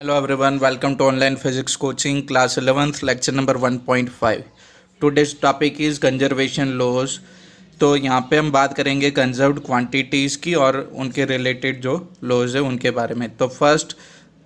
Hello everyone, welcome to online physics coaching class 11th lecture number 1.5. Today's topic is conservation laws. तो यहाँ पे हम बात करेंगे कंजर्व्ड क्वांटिटीज़ की और उनके रिलेटेड जो लॉज है उनके बारे में. तो first,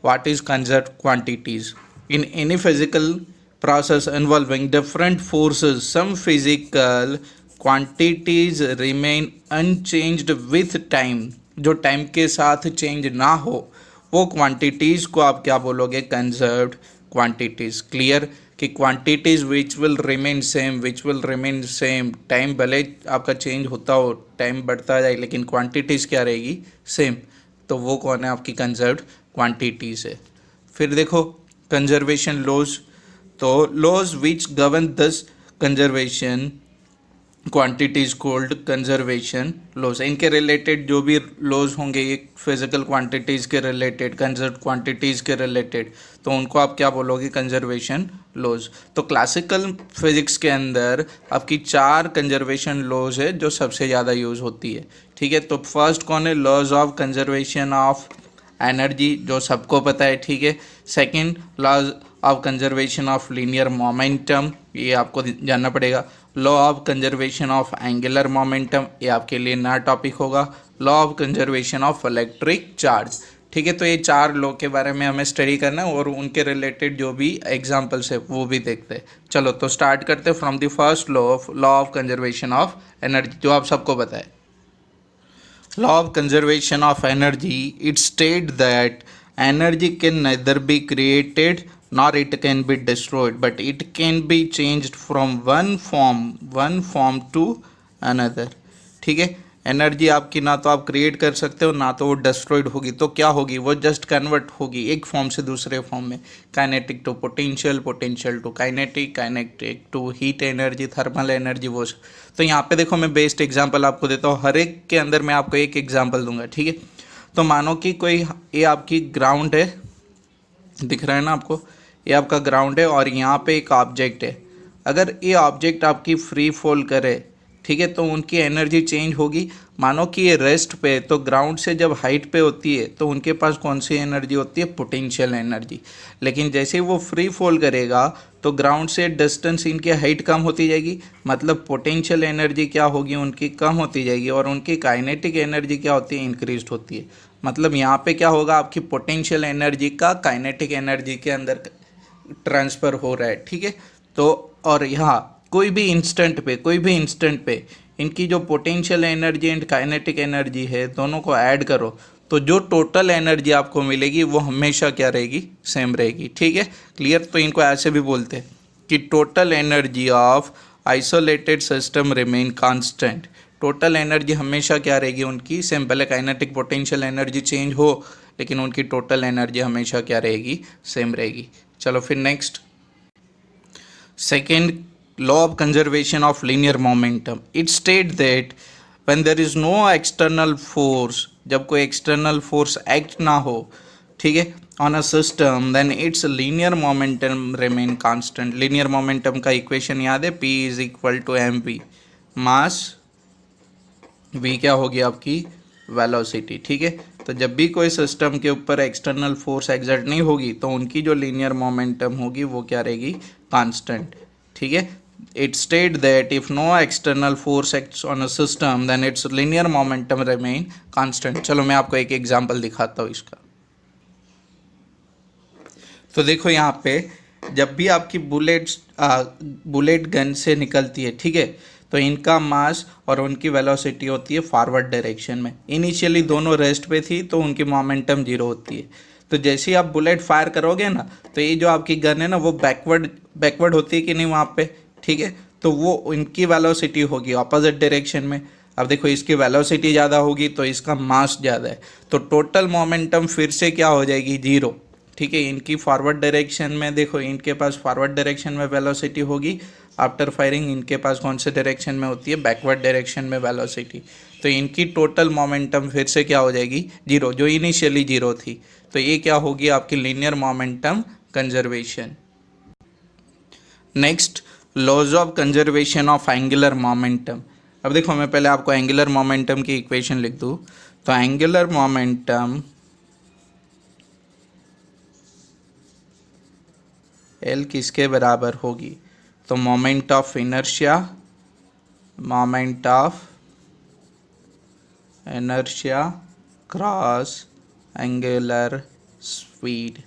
what is conserved quantities? In any physical process involving different forces, some physical quantities remain unchanged with time. जो टाइम के साथ चेंज ना हो वो क्वांटिटीज़ को आप क्या बोलोगे? Conserved quantities. क्लियर कि quantities which will remain same, time भले आपका चेंज होता हो, टाइम बढ़ता जाए, लेकिन क्वांटिटीज़ क्या रहेगी? सेम. तो वो कौन है? आपकी कंजर्व्ड क्वांटिटीज़ है. फिर देखो कंजर्वेशन लॉज. तो laws which govern this conservation quantities called conservation laws. इनके रिलेटेड जो भी लॉज होंगे ये फिजिकल क्वांटिटीज़ के रिलेटेड, कंजर्व क्वांटिटीज़ के रिलेटेड, तो उनको आप क्या बोलोगे? Conservation laws. तो क्लासिकल फिजिक्स के अंदर आपकी 4 कंजर्वेशन लॉज है जो सबसे ज़्यादा यूज़ होती है. ठीक है, तो फर्स्ट कौन है? Laws of conservation of energy, जो सबको पता है. ठीक है. Second, laws of conservation of linear momentum, ये आपको जानना पड़ेगा. Law of conservation of angular momentum, ये आपके लिए नया टॉपिक होगा. Law of conservation of electric charge. ठीक है, तो ये 4 लॉ के बारे में हमें स्टडी करना है और उनके रिलेटेड जो भी एग्जांपल्स है वो भी देखते हैं. चलो तो स्टार्ट करते हैं from the first law of conservation of energy, जो आप सबको पता है. Law of conservation of energy, it states that energy can neither be created nor it can be destroyed, but it can be changed from one form to another. ठीक है, energy आपकी ना तो आप क्रिएट कर सकते हो ना तो वो डिस्ट्रॉयड होगी. तो क्या होगी? वो जस्ट कन्वर्ट होगी एक फॉर्म से दूसरे फॉर्म में. Kinetic to potential, potential to kinetic, kinetic to heat energy, thermal energy, वो. तो यहाँ पे देखो मैं बेस्ट एग्जांपल आपको देता हूँ. हर एक के अंदर मैं आपको एक एग्जांपल दूंगा. ठीक है, तो मानो कि कोई ये आपकी ग्राउंड है, दिख रहा है ना आपको? ये आपका ग्राउंड है और यहाँ पे एक ऑब्जेक्ट है. अगर ये ऑब्जेक्ट आपकी फ्री फॉल करे, ठीक है, तो उनकी एनर्जी चेंज होगी. मानो कि ये रेस्ट पे, तो ग्राउंड से जब हाइट पे होती है तो उनके पास कौन सी एनर्जी होती है? Potential energy. लेकिन जैसे ही वो फ्री फॉल करेगा तो ग्राउंड से डिस्टेंस, इनकी हाइट कम होती जाएगी, मतलब पोटेंशियल एनर्जी क्या होगी? उनकी कम होती जाएगी. और उनकी काइनेटिक एनर्जी क्या होती है? इंक्रीज होती है. मतलब यहाँ पे क्या होगा? आपकी पोटेंशियल एनर्जी का काइनेटिक एनर्जी के अंदर ट्रांसफ़र हो रहा है. ठीक है, तो और यहाँ कोई भी इंस्टेंट पे इनकी जो potential energy and kinetic energy है दोनों को ऐड करो तो जो टोटल एनर्जी आपको मिलेगी वो हमेशा क्या रहेगी? सेम रहेगी. ठीक है, क्लियर. तो इनको ऐसे भी बोलते हैं कि total energy of isolated system remain constant. Total energy हमेशा क्या रहेगी? उनकी सेम. पहले काइनेटिक पोटेंशियल एनर्जी चेंज हो लेकिन उनकी टोटल एनर्जी हमेशा क्या रहेगी? सेम रहेगी. चलो फिर next, second, law of conservation of linear momentum. It states that when there is no external force, जब कोई external force act ना हो, ठीक है, on a system, then its linear momentum remain constant. linear momentum का equation याद है? P is equal to mv, mass, v क्या होगी? आपकी वेलोसिटी. ठीक है, तो जब भी कोई सिस्टम के ऊपर एक्सटर्नल फोर्स एग्जर्ट नहीं होगी तो उनकी जो लीनियर मोमेंटम होगी वो क्या रहेगी? कांस्टेंट. ठीक है, it states that if no external force acts on a system then its linear momentum remain constant. चलो मैं आपको एक एग्जांपल दिखाता हूँ इसका. तो देखो यहाँ पे जब भी आपकी बुलेट गन से निकलती है, ठीक है, तो इनका मास और उनकी वेलोसिटी होती है फॉरवर्ड डायरेक्शन में. इनिशियली दोनों रेस्ट पे थी तो उनकी मोमेंटम 0 होती है. तो जैसे ही आप बुलेट फायर करोगे ना तो ये जो आपकी गन है ना वो बैकवर्ड होती है कि नहीं वहाँ पे? ठीक है, तो वो इनकी वेलोसिटी होगी ऑपोजिट डायरेक्शन में. अब देखो इसकी वेलोसिटी ज़्यादा होगी तो इसका मास ज़्यादा है, तो टोटल मोमेंटम फिर से क्या हो जाएगी? 0. ठीक है, इनकी फॉरवर्ड डायरेक्शन में देखो, इनके पास फॉरवर्ड डायरेक्शन में वेलोसिटी होगी आफ्टर फायरिंग, इनके पास कौन से डायरेक्शन में होती है? बैकवर्ड डायरेक्शन में वेलोसिटी. तो इनकी टोटल मोमेंटम फिर से क्या हो जाएगी? 0, जो इनिशियली 0 थी. तो ये क्या होगी? आपकी linear momentum conservation. Next, laws of conservation of angular momentum. अब देखो मैं पहले आपको एंगुलर मोमेंटम की इक्वेशन लिख दूँ. तो एंगुलर मोमेंटम एल किसके बराबर होगी? तो moment of inertia, moment of inertia cross angular speed,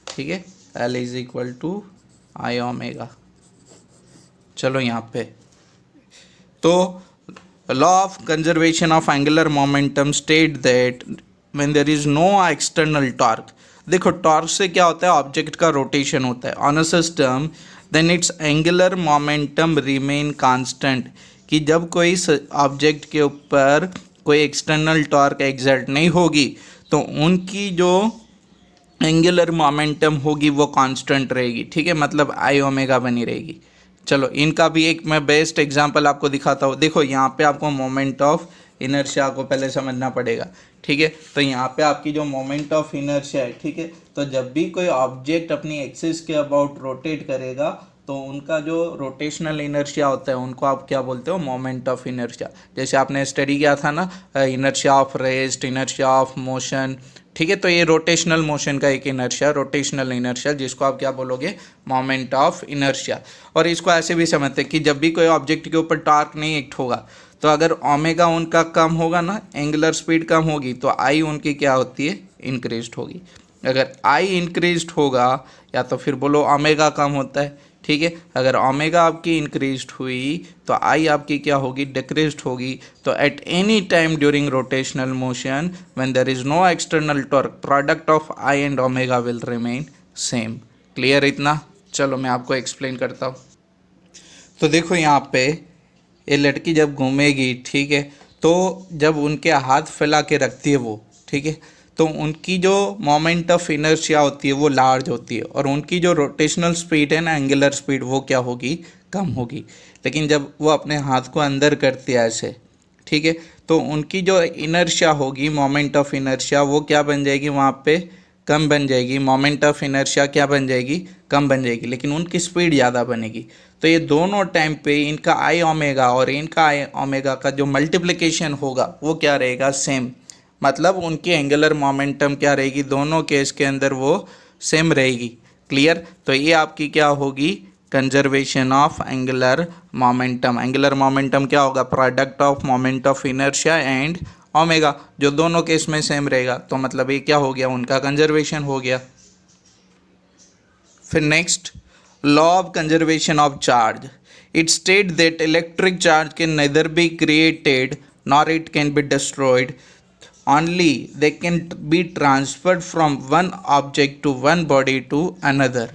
ठीक है, L is equal to I omega. चलो यहाँ पे तो law of conservation of angular momentum state that when there is no external torque, देखो टॉर्क से क्या होता है, ऑब्जेक्ट का रोटेशन होता है on a system, then its angular momentum remain constant, कि जब कोई ऑब्जेक्ट के ऊपर कोई एक्सटर्नल टॉर्क एग्जर्ट नहीं होगी तो उनकी जो एंगुलर मोमेंटम होगी वो कांस्टेंट रहेगी, ठीक है, मतलब आई ओमेगा बनी रहेगी। चलो इनका भी एक मैं बेस्ट एग्जांपल आपको दिखाता हूँ। देखो यहाँ पे आपको मोमेंट ऑफ इनर्शिया को पहले समझना पड़ेगा, ठीक है। तो यहाँ पे आपकी जो मोमेंट ऑफ इनर्शिया है, ठीक है, तो जब भी कोई ऑब्जेक्ट अपनी एक्सिस के अबाउट रोटेट करेगा तो उनका जो रोटेशनल इनर्शिया होता है उनको आप क्या बोलते हो, मोमेंट ऑफ इनर्शिया। जैसे आपने स्टडी किया था ना, inertia of rest, inertia of motion, ठीक है, तो ये रोटेशनल मोशन का एक इनर्शिया, रोटेशनल इनर्शिया, जिसको आप क्या बोलोगे, मोमेंट ऑफ इनर्शिया। और इसको ऐसे भी समझते हैं कि जब भी कोई ऑब्जेक्ट के ऊपर टॉर्क नहीं एक्ट होगा तो अगर ओमेगा उनका कम होगा ना, एंगुलर स्पीड कम होगी, तो आई उनकी क्या होती है, इंक्रीज्ड होगी। अगर आई इंक्रीज्ड होगा या तो फिर बोलो ओमेगा कम होता है, ठीक है, अगर ओमेगा आपकी इंक्रीज्ड हुई तो आई आपकी क्या होगी, डिक्रीज्ड होगी। तो at any time during rotational motion when there is no external torque, product of I and omega will remain same. Clear इतना? चलो मैं आपको एक्सप्लेन करता हूँ। तो देखो यहाँ पे ये लड़की जब घूमेगी, ठीक है, तो जब उनके हाथ फैला के रखती है वो, ठीक है, तो उनकी जो मोमेंट ऑफ इनर्शिया होती है वो लार्ज होती है और उनकी जो रोटेशनल स्पीड है ना, एंगुलर स्पीड, वो क्या होगी, कम होगी। लेकिन जब वो अपने हाथ को अंदर करती है ऐसे, ठीक है, तो उनकी जो इनर्शिया होगी, मोमेंट ऑफ इनर्शिया, वो क्या बन जाएगी, वहाँ पे कम बन जाएगी। मोमेंट ऑफ इनर्शिया क्या बन जाएगी, कम बन जाएगी, लेकिन उनकी स्पीड ज़्यादा बनेगी। तो ये दोनों टाइम पे इनका आई ओमेगा और इनका आई ओमेगा का जो मल्टीप्लिकेशन होगा वो क्या रहेगा, सेम। मतलब उनकी एंगुलर मोमेंटम क्या रहेगी, दोनों केस के अंदर वो सेम रहेगी। क्लियर? तो ये आपकी क्या होगी, conservation of angular momentum. Angular momentum क्या होगा, product of moment of inertia and omega, जो दोनों केस में सेम रहेगा। तो मतलब ये क्या हो गया, उनका कंजर्वेशन हो गया। फिर next, law of conservation of charge. It state that electric charge can nether be created nor it can be destroyed, only they can be transferred from one object to one body to another,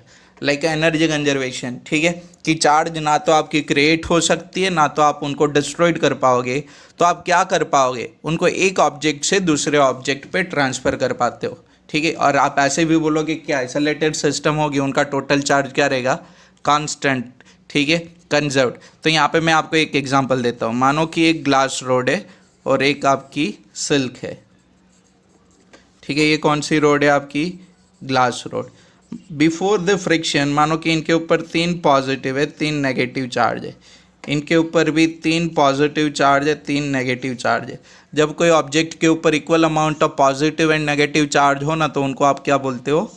like energy conservation, ठीक है, कि charge ना तो आपकी create हो सकती है ना तो आप उनको डिस्ट्रॉयड कर पाओगे। तो आप क्या कर पाओगे, उनको एक ऑब्जेक्ट से दूसरे ऑब्जेक्ट पे ट्रांसफ़र कर पाते हो, ठीक है। और आप ऐसे भी बोलोगे कि आइसोलेटेड सिस्टम होगी, उनका टोटल चार्ज क्या रहेगा, कांस्टेंट, ठीक है, कंजर्व्ड। तो यहाँ पे मैं आपको एक एग्जांपल देता हूँ। मानो कि एक ग्लास रोड है और एक आपकी सिल्क है, ठीक है, ये कौन सी रोड है आपकी, glass rod. Before the friction, मानो कि इनके ऊपर 3 पॉजिटिव है 3 नेगेटिव चार्ज है, इनके ऊपर भी 3 पॉजिटिव चार्ज है 3 नेगेटिव चार्ज है। जब कोई ऑब्जेक्ट के ऊपर equal amount of positive and negative charge हो ना, तो उनको आप क्या बोलते हो,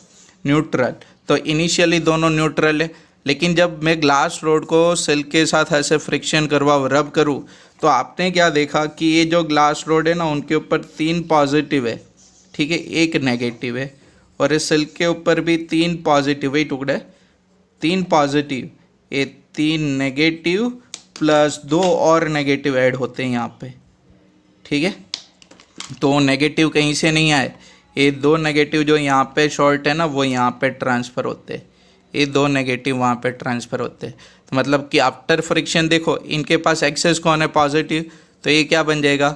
न्यूट्रल। तो इनिशियली दोनों न्यूट्रल है, लेकिन जब मैं ग्लास रोड को सिल्क के साथ ऐसे फ्रिक्शन करवाऊँ, रब करूँ, तो आपने क्या देखा कि ये जो ग्लास रोड है ना, उनके ऊपर 3 पॉजिटिव है, ठीक है, 1 नेगेटिव है, और इस सिल्क के ऊपर भी 3 पॉजिटिव है, टुकड़े 3 पॉजिटिव, ये 3 नेगेटिव प्लस 2 और नेगेटिव ऐड होते हैं यहाँ पे, ठीक है। तो नेगेटिव कहीं से नहीं आए, ये 2 नेगेटिव जो यहाँ पे शॉर्ट है ना, वो यहाँ पे ट्रांसफ़र होते हैं, ये 2 नेगेटिव वहाँ पे ट्रांसफ़र होते हैं। तो मतलब कि आफ्टर फ्रिक्शन देखो, इनके पास एक्सेस कौन है, पॉजिटिव, तो ये क्या बन जाएगा,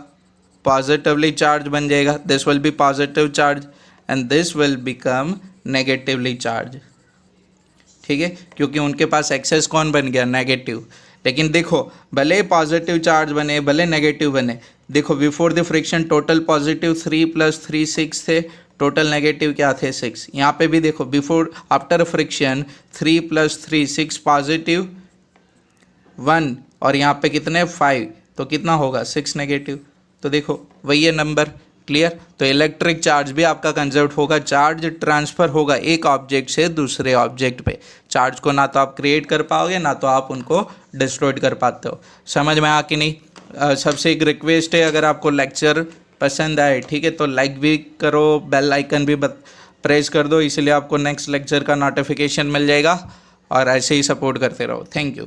पॉजिटिवली चार्ज बन जाएगा। This will be positive charge and this will become negatively charge, ठीक है, क्योंकि उनके पास एक्सेस कौन बन गया, नेगेटिव। लेकिन देखो, भले पॉजिटिव चार्ज बने भले नेगेटिव बने, देखो before the friction total positive 3 + 3 6 थे, टोटल नेगेटिव क्या थे, 6। यहाँ पे भी देखो बिफोर आफ्टर फ्रिक्शन 3 + 3 6 पॉजिटिव 1, और यहाँ पे कितने 5, तो कितना होगा 6 नेगेटिव। तो देखो वही है नंबर, क्लियर। तो इलेक्ट्रिक चार्ज भी आपका कंजर्व होगा, चार्ज ट्रांसफ़र होगा एक ऑब्जेक्ट से दूसरे ऑब्जेक्ट पे। चार्ज को ना तो आप क्रिएट कर पाओगे ना तो आप उनको डिस्ट्रॉय कर पाते हो। समझ में आ कि नहीं? सबसे एक रिक्वेस्ट है, अगर आपको लेक्चर पसंद आए, ठीक है, तो लाइक भी करो, बेल आइकन भी प्रेस कर दो, इसलिए आपको नेक्स्ट लेक्चर का नोटिफिकेशन मिल जाएगा। और ऐसे ही सपोर्ट करते रहो। Thank you.